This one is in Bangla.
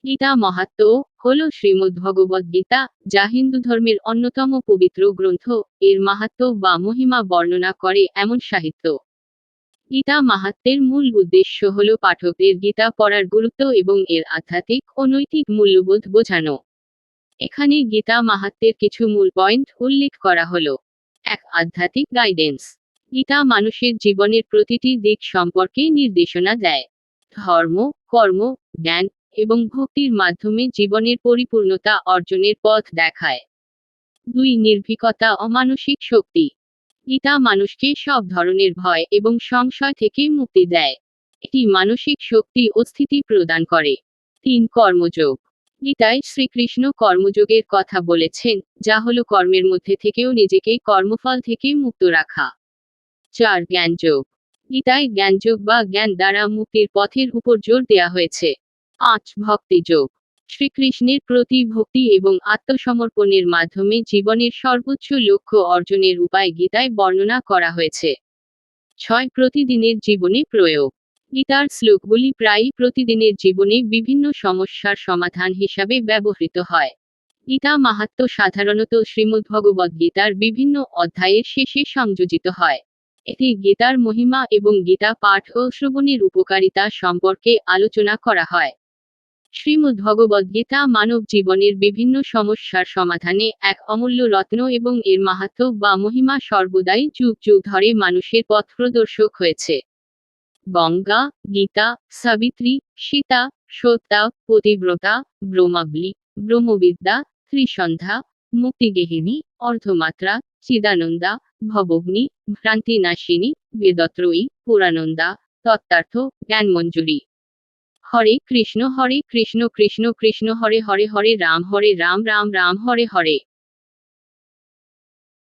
গীতা মাহাত্ম্য হল শ্রীমদ্ভগবদ্গীতা, যা হিন্দু ধর্মের অন্যতম পবিত্র গ্রন্থ। এর মাহাত্ম্য বা মহিমা বর্ণনা করে এমন সাহিত্য। গীতা মাহাত্ম্যের মূল উদ্দেশ্য হল পাঠকদের গীতা পড়ার গুরুত্ব এবং এর আধ্যাত্মিক ও নৈতিক মূল্যবোধ বোঝানো। এখানে গীতা মাহাত্ম্যের কিছু মূল পয়েন্ট উল্লেখ করা হলো। ১. আধ্যাত্মিক গাইডেন্স। গীতা মানুষের জীবনের প্রতিটি দিক সম্পর্কে নির্দেশনা দেয়। ধর্ম, কর্ম, জ্ঞান এবং ভক্তির মাধ্যমে জীবনের পরিপূর্ণতা অর্জনের পথ দেখায়। ২. নির্ভীকতা ও মানসিক শক্তি। গীতা মানুষকে সব ধরনের ভয় এবং সংশয় থেকে মুক্তি দেয়। এটি মানসিক শক্তি ও স্থিতি প্রদান করে। ৩. কর্মযোগ। গীতায় শ্রীকৃষ্ণ কর্মযোগের কথা বলেছেন, যা হল কর্মের মধ্যে থেকেও নিজেকে কর্মফল থেকে মুক্ত রাখা। ৪. জ্ঞানযোগ। গীতায় জ্ঞানযোগ বা জ্ঞান দ্বারা মুক্তির পথের উপর জোর দেয়া হয়েছে। ৫. ভক্তিযোগ। শ্রীকৃষ্ণের প্রতি ভক্তি এবং আত্মসমর্পণের মাধ্যমে জীবনের সর্বোচ্চ লক্ষ্য অর্জনের উপায় গীতায় বর্ণনা করা হয়েছে। ৬. প্রতিদিনের জীবনে প্রয়োগ। গীতার শ্লোকগুলি প্রায়ই প্রতিদিনের জীবনে বিভিন্ন সমস্যার সমাধান হিসাবে ব্যবহৃত হয়। গীতা মাহাত্ম্য সাধারণত শ্রীমদ্ভগবদ্গীতার বিভিন্ন অধ্যায়ের শেষে সংযোজিত হয়। এতে গীতার মহিমা এবং গীতা পাঠ ও শ্রবণের উপকারিতা সম্পর্কে আলোচনা করা হয়। শ্রীমদ্ভগবদ্গীতা মানব জীবনের বিভিন্ন সমস্যার সমাধানে এক অমূল্য রত্ন এবং এর মাহাত্ম্য বা মহিমা সর্বদাই যুগ যুগ ধরে মানুষের পথপ্রদর্শক হয়েছে। গঙ্গা, গীতা, সাবিত্রী, সীতা, সত্যা, পতিব্রতা, ব্রহ্মাবলী, ব্রহ্মবিদ্যা, ত্রিসন্ধ্যা, মুক্তিগেহিনী, অর্ধমাত্রা, চিদানন্দা, ভবগ্নি, ভ্রান্তিনাশিনী, বেদত্রয়ী, পুরানন্দা, তত্ত্বার্থ, জ্ঞানমঞ্জুরি। হরে কৃষ্ণ কৃষ্ণ কৃষ্ণ হরে হরে, হরে রাম রাম রাম হরে হরে।